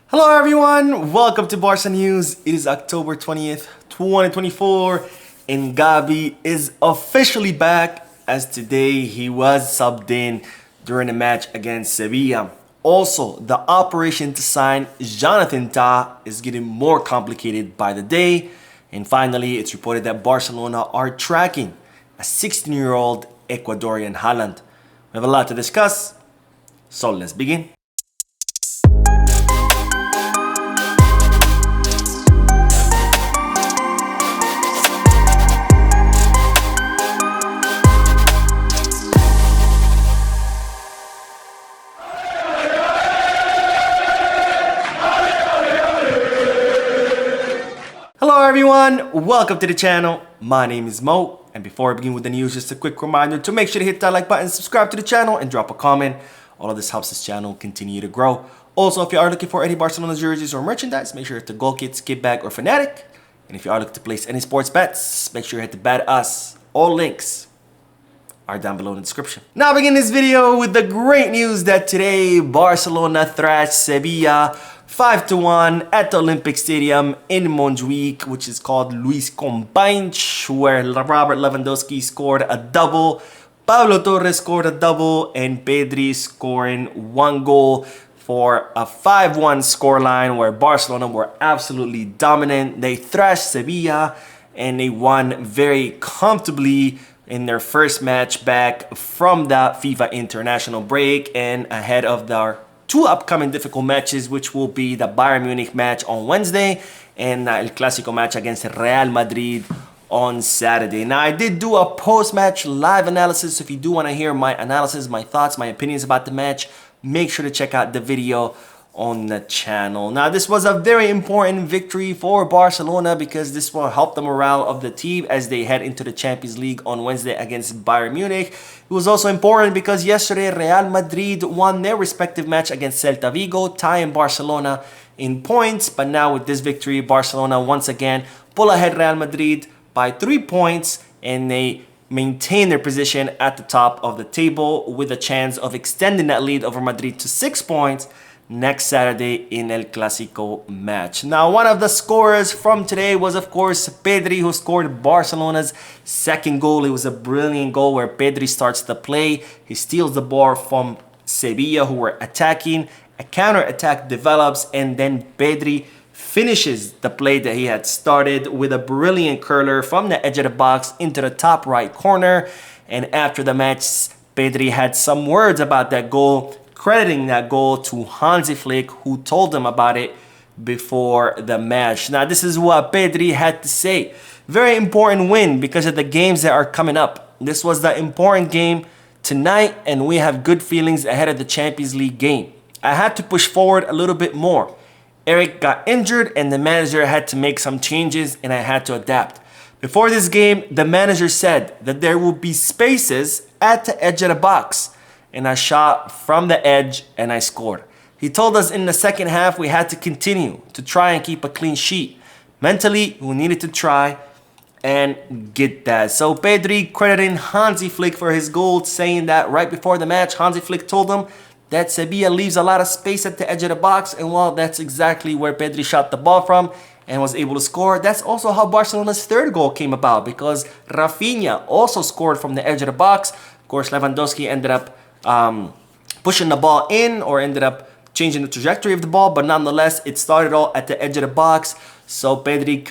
Hello everyone, welcome to Barca News. It is October 20th, 2024 and Gavi is officially back as today he was subbed in during the match against Sevilla. Also, the operation to sign Jonathan Tah is getting more complicated by the day. And finally, it's reported that Barcelona are tracking a 16-year-old Ecuadorian Haaland. We have a lot to discuss, so let's begin. Hello everyone, welcome to the channel. My name is Mo, and before I begin with the news, just a quick reminder to make sure to hit that like button, subscribe to the channel, and drop a comment. All of this helps this channel continue to grow. Also, if you are looking for any Barcelona jerseys or merchandise, make sure to hit the goal kit, skip bag, or fanatic. And if you are looking to place any sports bets, make sure to hit the bet us. All links are down below in the description. Now begin this video with the great news that today Barcelona thrashed Sevilla 5-1 at the Olympic Stadium in Montjuic, which is called Luis Companys, where Robert Lewandowski scored a double, Pablo Torres scored a double, and Pedri scoring one goal for a 5-1 scoreline where Barcelona were absolutely dominant. They thrashed Sevilla and they won very comfortably in their first match back from the FIFA international break and ahead of their two upcoming difficult matches, which will be the Bayern Munich match on Wednesday and El Clasico match against Real Madrid on Saturday. Now, I did do a post-match live analysis. So if you do want to hear my analysis, my thoughts, my opinions about the match, make sure to check out the video on the channel. Now, this was a very important victory for Barcelona because this will help the morale of the team as they head into the Champions League on Wednesday against Bayern Munich. It was also important because yesterday Real Madrid won their respective match against Celta Vigo, tying Barcelona in points. But now with this victory, Barcelona once again pull ahead Real Madrid by 3 points, and they maintain their position at the top of the table with a chance of extending that lead over Madrid to 6 points next Saturday in El Clasico match. Now, one of the scorers from today was, of course, Pedri, who scored Barcelona's second goal. It was a brilliant goal where Pedri starts the play. He steals the ball from Sevilla, who were attacking. A counter-attack develops, and then Pedri finishes the play that he had started with a brilliant curler from the edge of the box into the top right corner. And after the match, Pedri had some words about that goal, crediting that goal to Hansi Flick, who told him about it before the match. Now, this is what Pedri had to say. Very important win because of the games that are coming up. This was the important game tonight, and we have good feelings ahead of the Champions League game. I had to push forward a little bit more. Eric got injured, and the manager had to make some changes, and I had to adapt. Before this game, the manager said that there will be spaces at the edge of the box, and I shot from the edge and I scored. He told us in the second half we had to continue to try and keep a clean sheet. Mentally, we needed to try and get that. So Pedri crediting Hansi Flick for his goal, saying that right before the match, Hansi Flick told him that Sevilla leaves a lot of space at the edge of the box, and well, that's exactly where Pedri shot the ball from and was able to score. That's also how Barcelona's third goal came about, because Rafinha also scored from the edge of the box. Of course, Lewandowski ended up pushing the ball in, or ended up changing the trajectory of the ball, but nonetheless, it started all at the edge of the box. So Pedri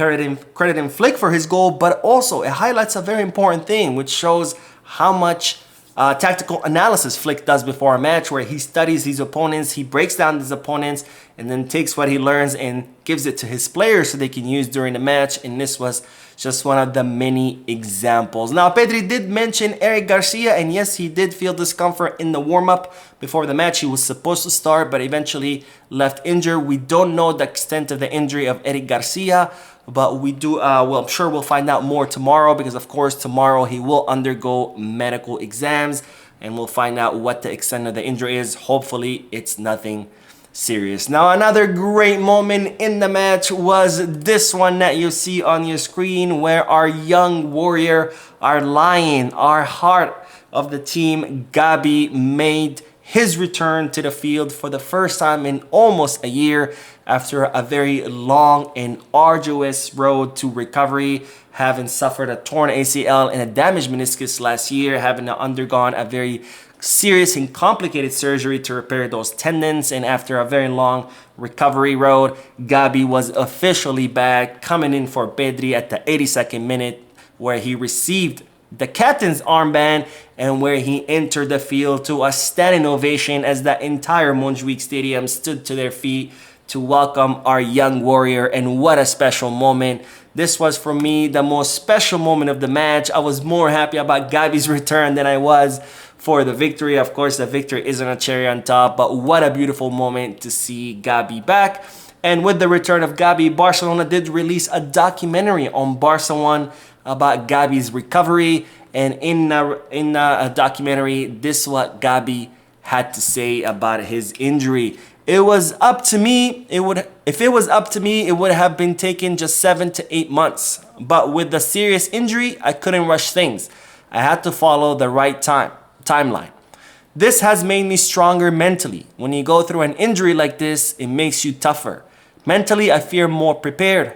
crediting Flick for his goal, but also it highlights a very important thing, which shows how much tactical analysis Flick does before a match, where he studies his opponents, he breaks down his opponents, and then takes what he learns and gives it to his players so they can use during the match. And this was just one of the many examples. Now, Pedri did mention Eric Garcia, and yes, he did feel discomfort in the warm-up before the match. He was supposed to start, but eventually left injured. We don't know the extent of the injury of Eric Garcia, but we do, well, I'm sure we'll find out more tomorrow, because of course tomorrow he will undergo medical exams, and we'll find out what the extent of the injury is. Hopefully it's nothing serious. Now, another great moment in the match was this one that you see on your screen, where our young warrior, our lion, our heart of the team, Gabi, made his return to the field for the first time in almost a year after a very long and arduous road to recovery, having suffered a torn ACL and a damaged meniscus last year, having undergone a very serious and complicated surgery to repair those tendons, and after a very long recovery road, Gabi was officially back, coming in for Pedri at the 82nd minute, where he received the captain's armband and where he entered the field to a standing ovation as the entire Montjuic Stadium stood to their feet to welcome our young warrior. And what a special moment. This was, for me, the most special moment of the match. I was more happy about Gabi's return than I was for the victory. Of course, the victory isn't a cherry on top, but what a beautiful moment to see Gabi back. And with the return of Gabi, Barcelona did release a documentary on Barca 1 about Gabi's recovery. And in a documentary, this is what Gabi had to say about his injury. It was up to me, if it was up to me, it would have been taken just 7 to 8 months. But with the serious injury, I couldn't rush things. I had to follow the right timeline. This has made me stronger mentally. When you go through an injury like this, it makes you tougher. Mentally, I feel more prepared.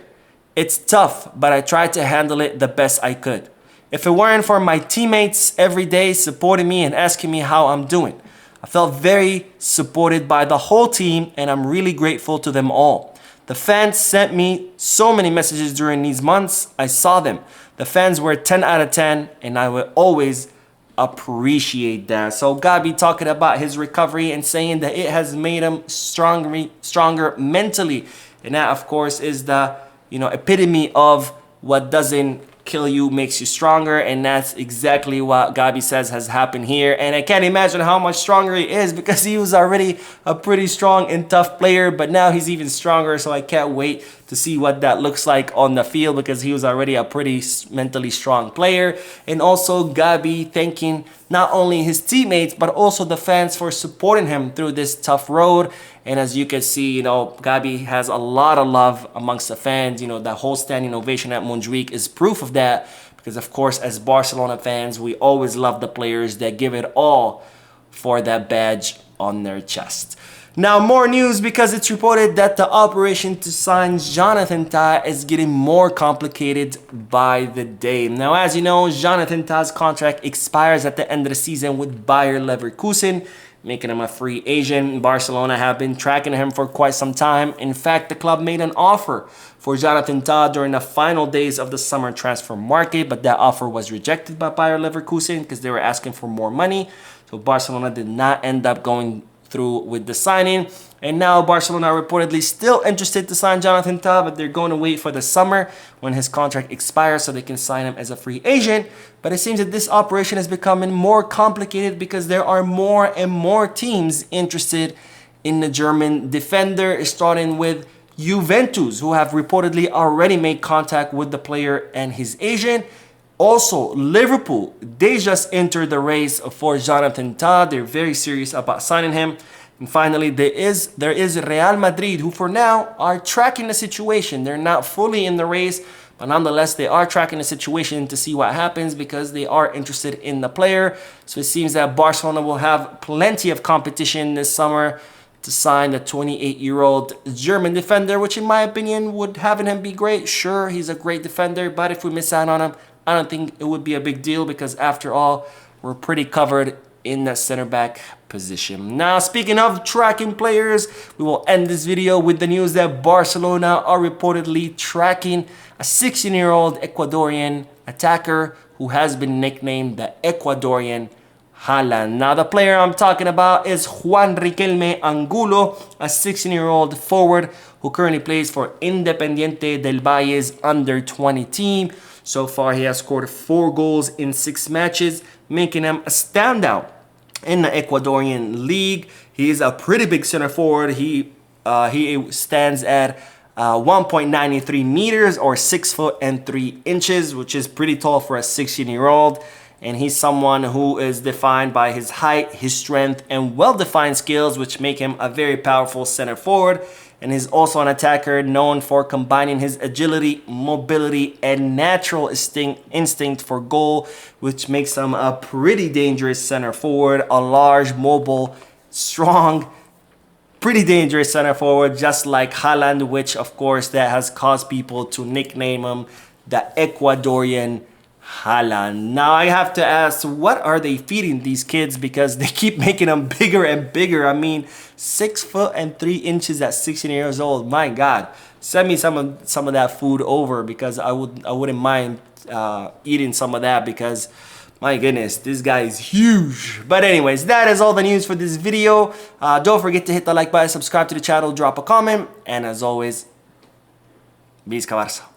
It's tough, but I tried to handle it the best I could. If it weren't for my teammates every day supporting me and asking me how I'm doing, I felt very supported by the whole team, and I'm really grateful to them all. The fans sent me so many messages during these months. I saw them. The fans were 10 out of 10, and I will always appreciate that. So Gabi talking about his recovery and saying that it has made him stronger mentally. And that, of course, is the epitome of what doesn't kill you makes you stronger, and that's exactly what Gabi says has happened here. And I can't imagine how much stronger he is, because he was already a pretty strong and tough player, but now he's even stronger. So I can't wait to see what that looks like on the field, because he was already a pretty mentally strong player. And also Gabi thanking not only his teammates but also the fans for supporting him through this tough road. And as you can see, Gabi has a lot of love amongst the fans. The whole standing ovation at Montjuic is proof of that, because of course, as Barcelona fans, we always love the players that give it all for that badge on their chest. Now, more news, because it's reported that the operation to sign Jonathan Tah is getting more complicated by the day. Now, as you know, Jonathan Tah's contract expires at the end of the season with Bayer Leverkusen, making him a free agent. Barcelona have been tracking him for quite some time. In fact, the club made an offer for Jonathan Tah during the final days of the summer transfer market, but that offer was rejected by Bayer Leverkusen because they were asking for more money. So Barcelona did not end up going through with the signing. And now Barcelona are reportedly still interested to sign Jonathan Tah, but they're going to wait for the summer when his contract expires so they can sign him as a free agent. But it seems that this operation is becoming more complicated because there are more and more teams interested in the German defender, starting with Juventus, who have reportedly already made contact with the player and his agent. Also, Liverpool, they just entered the race for Jonathan Tah. They're very serious about signing him. And finally, there is Real Madrid, who for now are tracking the situation. They're not fully in the race, but nonetheless, they are tracking the situation to see what happens because they are interested in the player. So it seems that Barcelona will have plenty of competition this summer to sign the 28-year-old German defender, which in my opinion would having him be great. Sure, he's a great defender, but if we miss out on him, I don't think it would be a big deal because after all, we're pretty covered in the center back position. Now, speaking of tracking players, we will end this video with the news that Barcelona are reportedly tracking a 16-year-old Ecuadorian attacker who has been nicknamed the Ecuadorian Haaland. Now, the player I'm talking about is Juan Riquelme Angulo, a 16-year-old forward who currently plays for Independiente del Valle's under-20 team. So far, he has scored 4 goals in 6 matches, making him a standout in the Ecuadorian league. He is a pretty big center forward. He stands at 1.93 meters or 6 foot and 3 inches, which is pretty tall for a 16-year-old. And he's someone who is defined by his height, his strength, and well-defined skills, which make him a very powerful center forward. And he's also an attacker known for combining his agility, mobility, and natural instinct for goal, which makes him a pretty dangerous center forward, a large, mobile, strong, pretty dangerous center forward, just like Haaland, which of course that has caused people to nickname him the Ecuadorian Haaland. Now I have to ask, what are they feeding these kids? Because they keep making them bigger and bigger. I mean, 6 foot and 3 inches at 16 years old. My God, send me some of that food over, because I wouldn't mind eating some of that, because my goodness, this guy is huge. But anyways, that is all the news for this video. Don't forget to hit the like button, subscribe to the channel, drop a comment, and as always, Visca Barça.